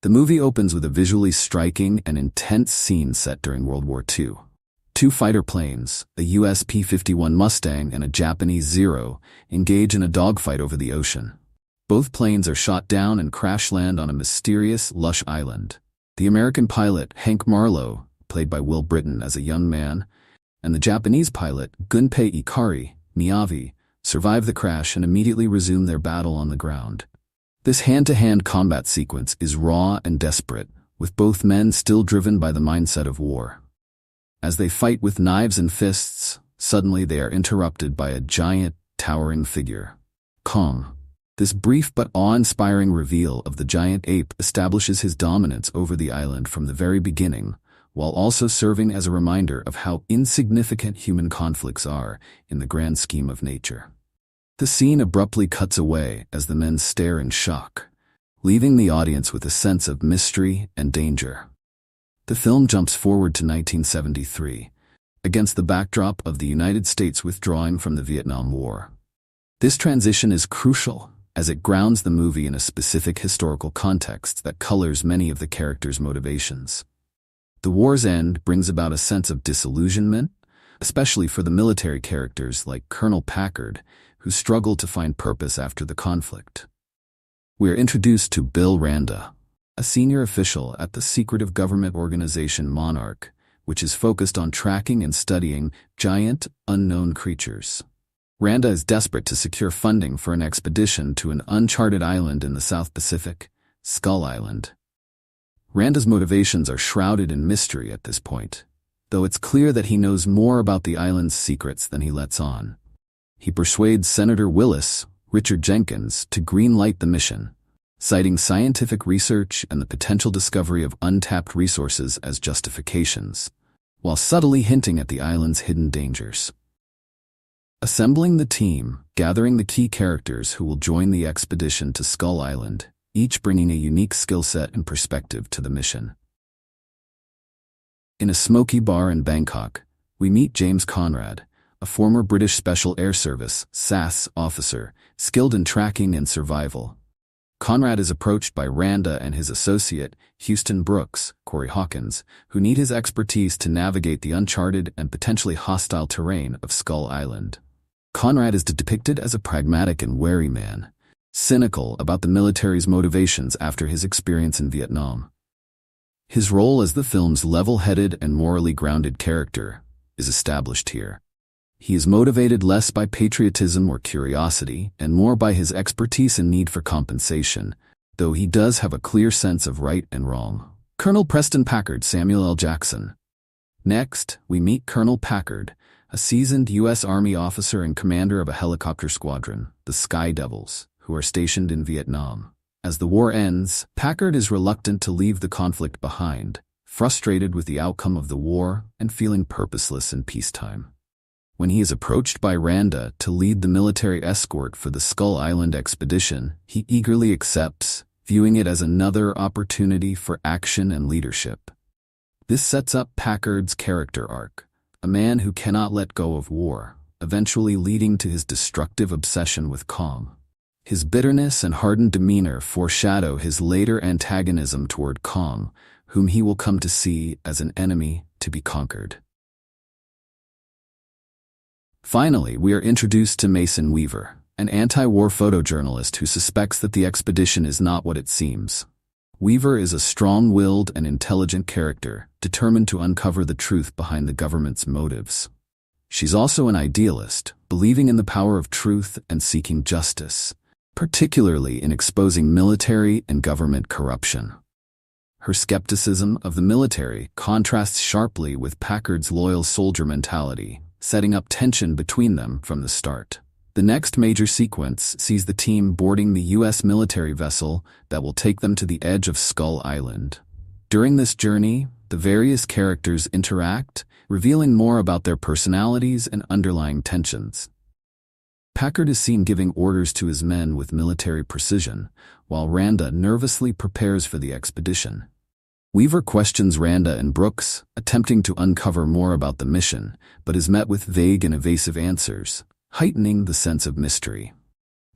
The movie opens with a visually striking and intense scene set during World War II. Two fighter planes, a US P-51 Mustang and a Japanese Zero, engage in a dogfight over the ocean. Both planes are shot down and crash land on a mysterious, lush island. The American pilot, Hank Marlowe, played by Will Britton as a young man, and the Japanese pilot, Gunpei Ikari, Miyavi, survive the crash and immediately resume their battle on the ground. This hand-to-hand combat sequence is raw and desperate, with both men still driven by the mindset of war. As they fight with knives and fists, suddenly they are interrupted by a giant, towering figure, Kong. This brief but awe-inspiring reveal of the giant ape establishes his dominance over the island from the very beginning, while also serving as a reminder of how insignificant human conflicts are in the grand scheme of nature. The scene abruptly cuts away as the men stare in shock, leaving the audience with a sense of mystery and danger. The film jumps forward to 1973, against the backdrop of the United States withdrawing from the Vietnam War. This transition is crucial, as it grounds the movie in a specific historical context that colors many of the characters' motivations. The war's end brings about a sense of disillusionment, especially for the military characters like Colonel Packard, who struggle to find purpose after the conflict. We are introduced to Bill Randa, a senior official at the secretive government organization Monarch, which is focused on tracking and studying giant, unknown creatures. Randa is desperate to secure funding for an expedition to an uncharted island in the South Pacific, Skull Island. Randa's motivations are shrouded in mystery at this point, though it's clear that he knows more about the island's secrets than he lets on. He persuades Senator Willis, Richard Jenkins, to green-light the mission, citing scientific research and the potential discovery of untapped resources as justifications, while subtly hinting at the island's hidden dangers. Assembling the team, gathering the key characters who will join the expedition to Skull Island, each bringing a unique skill set and perspective to the mission. In a smoky bar in Bangkok, we meet James Conrad, a former British Special Air Service (SAS) officer, skilled in tracking and survival. Conrad is approached by Randa and his associate, Houston Brooks, Corey Hawkins, who need his expertise to navigate the uncharted and potentially hostile terrain of Skull Island. Conrad is depicted as a pragmatic and wary man, cynical about the military's motivations after his experience in Vietnam. His role as the film's level-headed and morally grounded character is established here. He is motivated less by patriotism or curiosity and more by his expertise and need for compensation, though he does have a clear sense of right and wrong. Colonel Preston Packard, Samuel L. Jackson. Next, we meet Colonel Packard, a seasoned U.S. Army officer and commander of a helicopter squadron, the Sky Devils, who are stationed in Vietnam. As the war ends, Packard is reluctant to leave the conflict behind, frustrated with the outcome of the war and feeling purposeless in peacetime. When he is approached by Randa to lead the military escort for the Skull Island expedition, he eagerly accepts, viewing it as another opportunity for action and leadership. This sets up Packard's character arc, a man who cannot let go of war, eventually leading to his destructive obsession with Kong. His bitterness and hardened demeanor foreshadow his later antagonism toward Kong, whom he will come to see as an enemy to be conquered. Finally, we are introduced to Mason Weaver, an anti-war photojournalist who suspects that the expedition is not what it seems. Weaver is a strong-willed and intelligent character, determined to uncover the truth behind the government's motives. She's also an idealist, believing in the power of truth and seeking justice, particularly in exposing military and government corruption. Her skepticism of the military contrasts sharply with Packard's loyal soldier mentality, setting up tension between them from the start. The next major sequence sees the team boarding the U.S. military vessel that will take them to the edge of Skull Island. During this journey, the various characters interact, revealing more about their personalities and underlying tensions. Packard is seen giving orders to his men with military precision, while Randa nervously prepares for the expedition. Weaver questions Randa and Brooks, attempting to uncover more about the mission, but is met with vague and evasive answers, heightening the sense of mystery.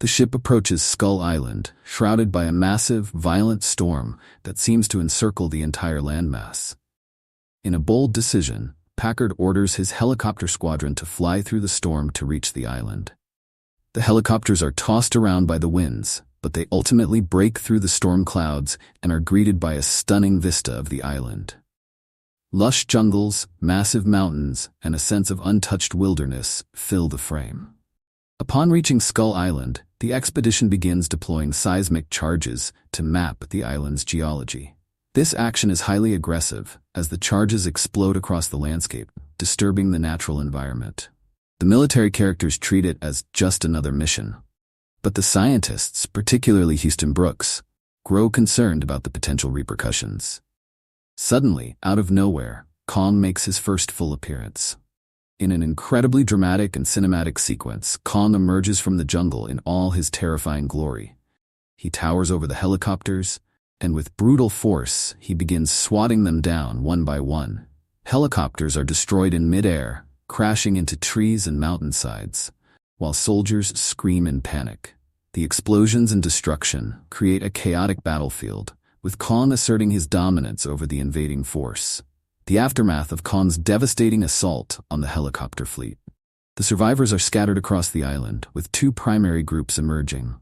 The ship approaches Skull Island, shrouded by a massive, violent storm that seems to encircle the entire landmass. In a bold decision, Packard orders his helicopter squadron to fly through the storm to reach the island. The helicopters are tossed around by the winds, but they ultimately break through the storm clouds and are greeted by a stunning vista of the island. Lush jungles, massive mountains, and a sense of untouched wilderness fill the frame. Upon reaching Skull Island, the expedition begins deploying seismic charges to map the island's geology. This action is highly aggressive, as the charges explode across the landscape, disturbing the natural environment. The military characters treat it as just another mission. But the scientists, particularly Houston Brooks, grow concerned about the potential repercussions. Suddenly, out of nowhere, Kong makes his first full appearance. In an incredibly dramatic and cinematic sequence, Kong emerges from the jungle in all his terrifying glory. He towers over the helicopters, and with brutal force, he begins swatting them down one by one. Helicopters are destroyed in midair, crashing into trees and mountainsides, while soldiers scream in panic. The explosions and destruction create a chaotic battlefield, with Kong asserting his dominance over the invading force. The aftermath of Kong's devastating assault on the helicopter fleet. The survivors are scattered across the island, with two primary groups emerging.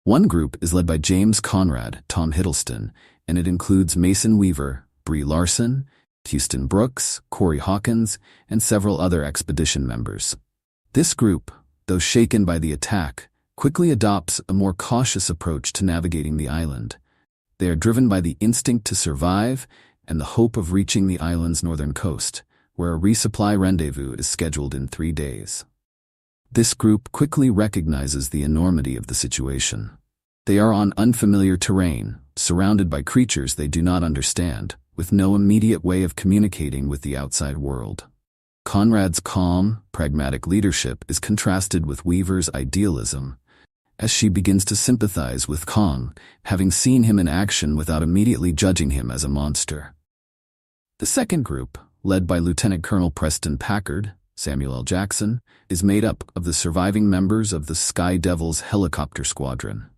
One group is led by James Conrad, Tom Hiddleston, and it includes Mason Weaver, Brie Larson, Houston Brooks, Corey Hawkins, and several other expedition members. This group, though shaken by the attack, quickly adopts a more cautious approach to navigating the island. They are driven by the instinct to survive and the hope of reaching the island's northern coast, where a resupply rendezvous is scheduled in 3 days. This group quickly recognizes the enormity of the situation. They are on unfamiliar terrain, surrounded by creatures they do not understand, with no immediate way of communicating with the outside world. Conrad's calm, pragmatic leadership is contrasted with Weaver's idealism, as she begins to sympathize with Kong, having seen him in action without immediately judging him as a monster. The second group, led by Lieutenant Colonel Preston Packard, Samuel L. Jackson, is made up of the surviving members of the Sky Devils helicopter squadron.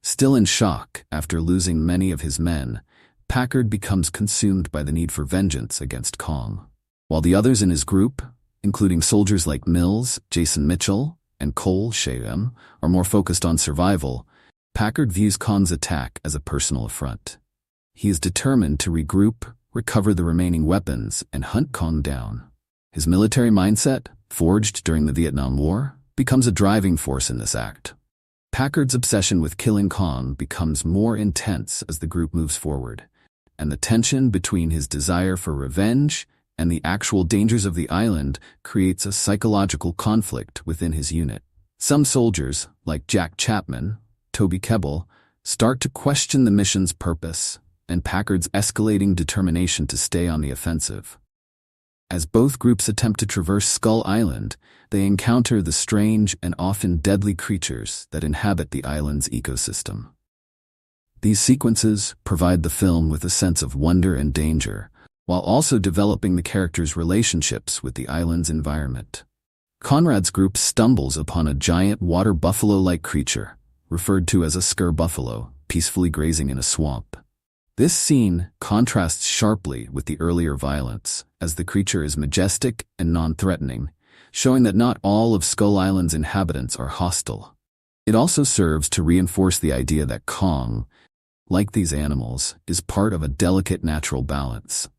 Still in shock after losing many of his men, Packard becomes consumed by the need for vengeance against Kong. While the others in his group, including soldiers like Mills, Jason Mitchell, and Cole Sheehan, are more focused on survival, Packard views Kong's attack as a personal affront. He is determined to regroup, recover the remaining weapons, and hunt Kong down. His military mindset, forged during the Vietnam War, becomes a driving force in this act. Packard's obsession with killing Kong becomes more intense as the group moves forward, and the tension between his desire for revenge and the actual dangers of the island creates a psychological conflict within his unit. Some soldiers, like Jack Chapman, Toby Kebbell, start to question the mission's purpose and Packard's escalating determination to stay on the offensive. As both groups attempt to traverse Skull Island, they encounter the strange and often deadly creatures that inhabit the island's ecosystem. These sequences provide the film with a sense of wonder and danger, while also developing the characters' relationships with the island's environment. Conrad's group stumbles upon a giant water buffalo-like creature, referred to as a skur buffalo, peacefully grazing in a swamp. This scene contrasts sharply with the earlier violence, as the creature is majestic and non-threatening, showing that not all of Skull Island's inhabitants are hostile. It also serves to reinforce the idea that Kong, like these animals, is part of a delicate natural balance.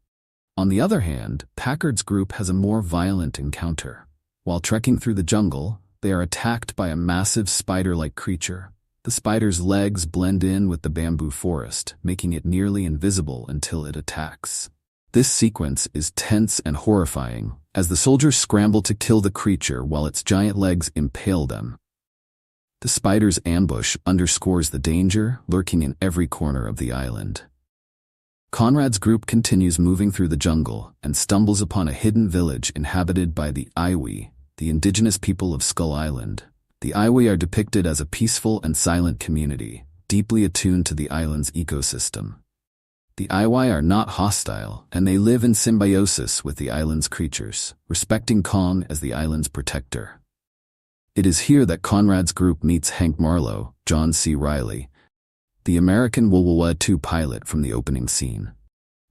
On the other hand, Packard's group has a more violent encounter. While trekking through the jungle, they are attacked by a massive spider-like creature. The spider's legs blend in with the bamboo forest, making it nearly invisible until it attacks. This sequence is tense and horrifying, as the soldiers scramble to kill the creature while its giant legs impale them. The spider's ambush underscores the danger lurking in every corner of the island. Conrad's group continues moving through the jungle and stumbles upon a hidden village inhabited by the Iwi, the indigenous people of Skull Island. The Iwi are depicted as a peaceful and silent community, deeply attuned to the island's ecosystem. The Iwi are not hostile, and they live in symbiosis with the island's creatures, respecting Kong as the island's protector. It is here that Conrad's group meets Hank Marlowe, John C. Reilly, the American World War II pilot from the opening scene.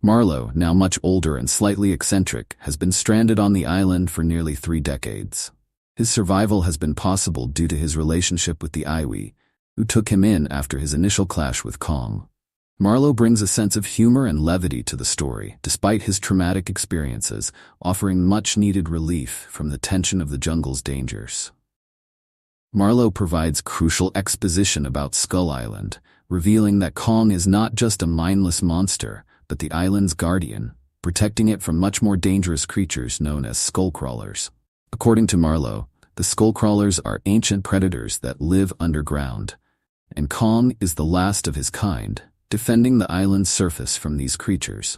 Marlowe, now much older and slightly eccentric, has been stranded on the island for nearly 3 decades. His survival has been possible due to his relationship with the Iwi, who took him in after his initial clash with Kong. Marlowe brings a sense of humor and levity to the story, despite his traumatic experiences, offering much-needed relief from the tension of the jungle's dangers. Marlowe provides crucial exposition about Skull Island, revealing that Kong is not just a mindless monster, but the island's guardian, protecting it from much more dangerous creatures known as skullcrawlers. According to Marlowe, the skullcrawlers are ancient predators that live underground, and Kong is the last of his kind, defending the island's surface from these creatures.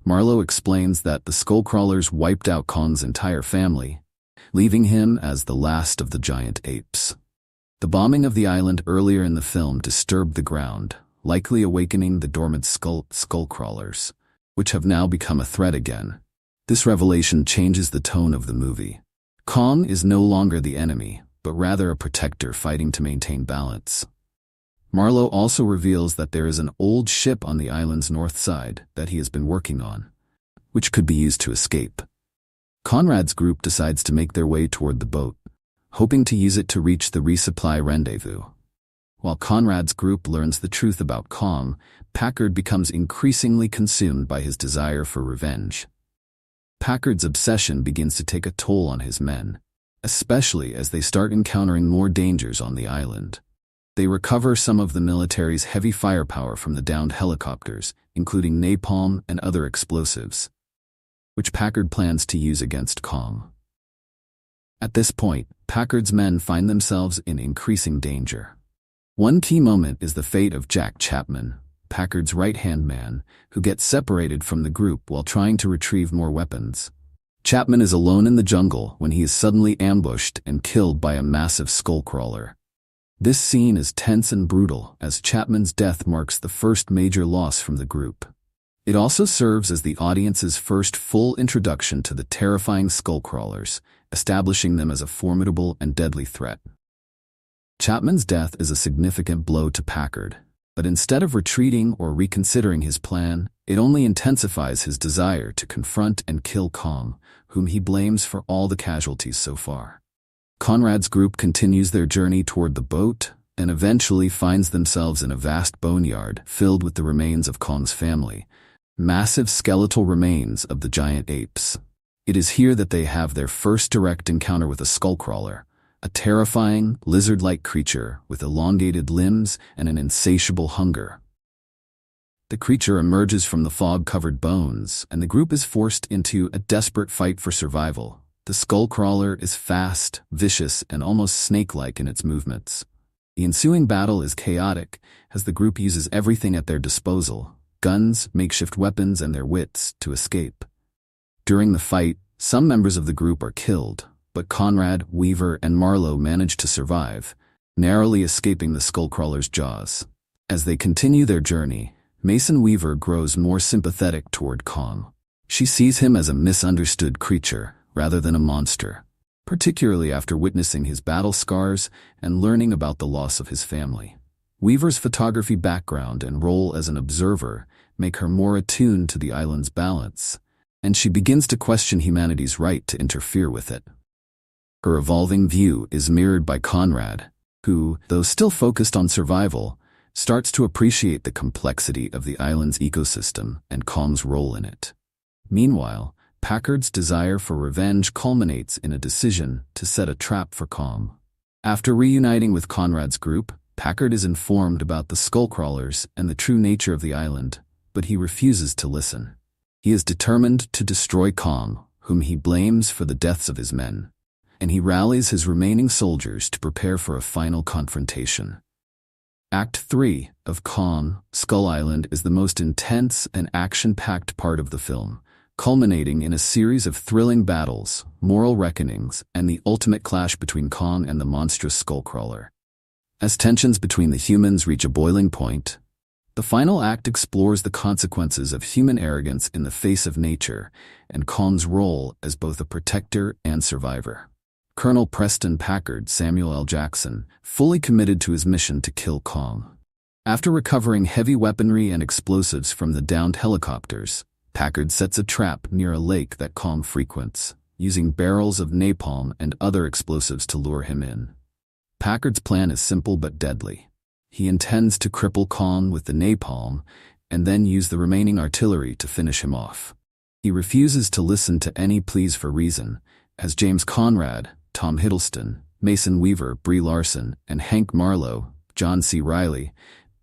Marlowe explains that the skullcrawlers wiped out Kong's entire family, leaving him as the last of the giant apes. The bombing of the island earlier in the film disturbed the ground, likely awakening the dormant skullcrawlers, which have now become a threat again. This revelation changes the tone of the movie. Kong is no longer the enemy, but rather a protector fighting to maintain balance. Marlowe also reveals that there is an old ship on the island's north side that he has been working on, which could be used to escape. Conrad's group decides to make their way toward the boat, hoping to use it to reach the resupply rendezvous. While Conrad's group learns the truth about Kong, Packard becomes increasingly consumed by his desire for revenge. Packard's obsession begins to take a toll on his men, especially as they start encountering more dangers on the island. They recover some of the military's heavy firepower from the downed helicopters, including napalm and other explosives, which Packard plans to use against Kong. At this point, Packard's men find themselves in increasing danger. One key moment is the fate of Jack Chapman, Packard's right-hand man, who gets separated from the group while trying to retrieve more weapons. Chapman is alone in the jungle when he is suddenly ambushed and killed by a massive skullcrawler. This scene is tense and brutal, as Chapman's death marks the first major loss from the group. It also serves as the audience's first full introduction to the terrifying skullcrawlers, establishing them as a formidable and deadly threat. Chapman's death is a significant blow to Packard, but instead of retreating or reconsidering his plan, it only intensifies his desire to confront and kill Kong, whom he blames for all the casualties so far. Conrad's group continues their journey toward the boat and eventually finds themselves in a vast boneyard filled with the remains of Kong's family, massive skeletal remains of the giant apes. It is here that they have their first direct encounter with a skullcrawler, a terrifying, lizard-like creature with elongated limbs and an insatiable hunger. The creature emerges from the fog-covered bones, and the group is forced into a desperate fight for survival. The skullcrawler is fast, vicious, and almost snake-like in its movements. The ensuing battle is chaotic, as the group uses everything at their disposal, guns, makeshift weapons, and their wits, to escape. During the fight, some members of the group are killed, but Conrad, Weaver, and Marlowe manage to survive, narrowly escaping the skullcrawler's jaws. As they continue their journey, Mason Weaver grows more sympathetic toward Kong. She sees him as a misunderstood creature, rather than a monster, particularly after witnessing his battle scars and learning about the loss of his family. Weaver's photography background and role as an observer make her more attuned to the island's balance, and she begins to question humanity's right to interfere with it. Her evolving view is mirrored by Conrad, who, though still focused on survival, starts to appreciate the complexity of the island's ecosystem and Kong's role in it. Meanwhile, Packard's desire for revenge culminates in a decision to set a trap for Kong. After reuniting with Conrad's group, Packard is informed about the skullcrawlers and the true nature of the island, but he refuses to listen. He is determined to destroy Kong, whom he blames for the deaths of his men, and he rallies his remaining soldiers to prepare for a final confrontation. Act 3 of Kong, Skull Island is the most intense and action-packed part of the film, culminating in a series of thrilling battles, moral reckonings, and the ultimate clash between Kong and the monstrous skullcrawler. As tensions between the humans reach a boiling point, the final act explores the consequences of human arrogance in the face of nature and Kong's role as both a protector and survivor. Colonel Preston Packard Samuel L. Jackson, fully committed to his mission to kill Kong. After recovering heavy weaponry and explosives from the downed helicopters, Packard sets a trap near a lake that Kong frequents, using barrels of napalm and other explosives to lure him in. Packard's plan is simple but deadly. He intends to cripple Kong with the napalm and then use the remaining artillery to finish him off. He refuses to listen to any pleas for reason, as James Conrad, Tom Hiddleston, Mason Weaver, Brie Larson, and Hank Marlowe, John C. Reilly,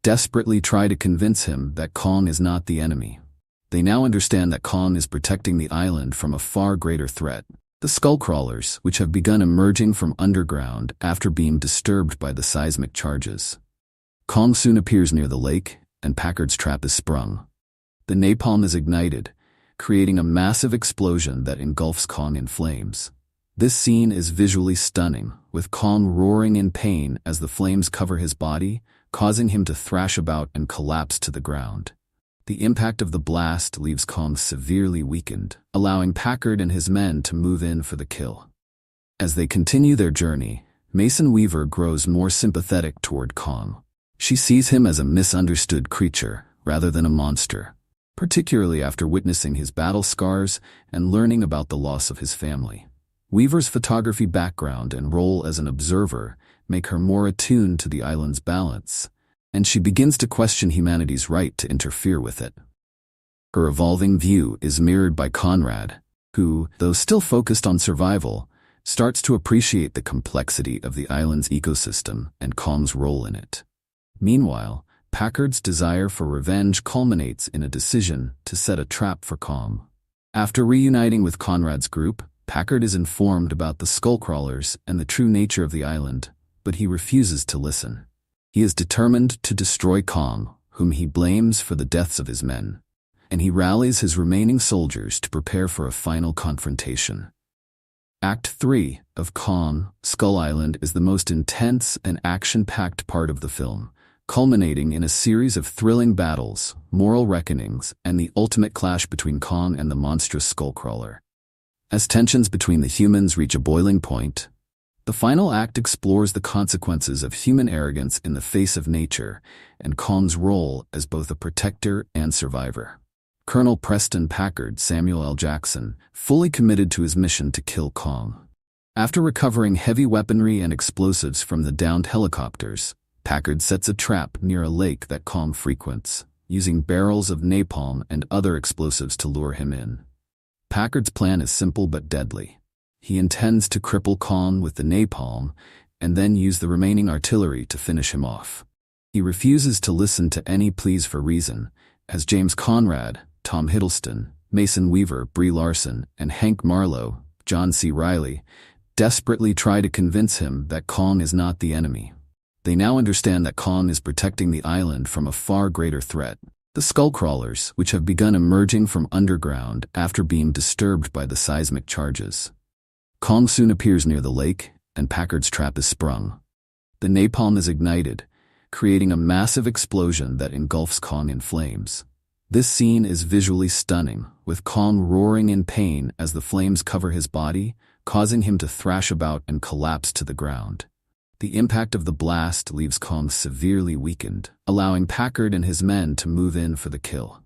desperately try to convince him that Kong is not the enemy. They now understand that Kong is protecting the island from a far greater threat, the Skullcrawlers, which have begun emerging from underground after being disturbed by the seismic charges. Kong soon appears near the lake, and Packard's trap is sprung. The napalm is ignited, creating a massive explosion that engulfs Kong in flames. This scene is visually stunning, with Kong roaring in pain as the flames cover his body, causing him to thrash about and collapse to the ground. The impact of the blast leaves Kong severely weakened, allowing Packard and his men to move in for the kill. As they continue their journey, Mason Weaver grows more sympathetic toward Kong. She sees him as a misunderstood creature rather than a monster, particularly after witnessing his battle scars and learning about the loss of his family. Weaver's photography background and role as an observer make her more attuned to the island's balance, and she begins to question humanity's right to interfere with it. Her evolving view is mirrored by Conrad, who, though still focused on survival, starts to appreciate the complexity of the island's ecosystem and Kong's role in it. Meanwhile, Packard's desire for revenge culminates in a decision to set a trap for Kong. After reuniting with Conrad's group, Packard is informed about the Skullcrawlers and the true nature of the island, but he refuses to listen. He is determined to destroy Kong, whom he blames for the deaths of his men, and he rallies his remaining soldiers to prepare for a final confrontation. Act 3 of Kong, Skull Island is the most intense and action-packed part of the film, culminating in a series of thrilling battles, moral reckonings, and the ultimate clash between Kong and the monstrous Skullcrawler. As tensions between the humans reach a boiling point, the final act explores the consequences of human arrogance in the face of nature and Kong's role as both a protector and survivor. Colonel Preston Packard Samuel L. Jackson, fully committed to his mission to kill Kong. After recovering heavy weaponry and explosives from the downed helicopters, Packard sets a trap near a lake that Kong frequents, using barrels of napalm and other explosives to lure him in. Packard's plan is simple but deadly. He intends to cripple Kong with the napalm and then use the remaining artillery to finish him off. He refuses to listen to any pleas for reason, as James Conrad, Tom Hiddleston, Mason Weaver, Brie Larson, and Hank Marlowe, John C. Reilly, desperately try to convince him that Kong is not the enemy. They now understand that Kong is protecting the island from a far greater threat, the Skullcrawlers, which have begun emerging from underground after being disturbed by the seismic charges. Kong soon appears near the lake, and Packard's trap is sprung. The napalm is ignited, creating a massive explosion that engulfs Kong in flames. This scene is visually stunning, with Kong roaring in pain as the flames cover his body, causing him to thrash about and collapse to the ground. The impact of the blast leaves Kong severely weakened, allowing Packard and his men to move in for the kill.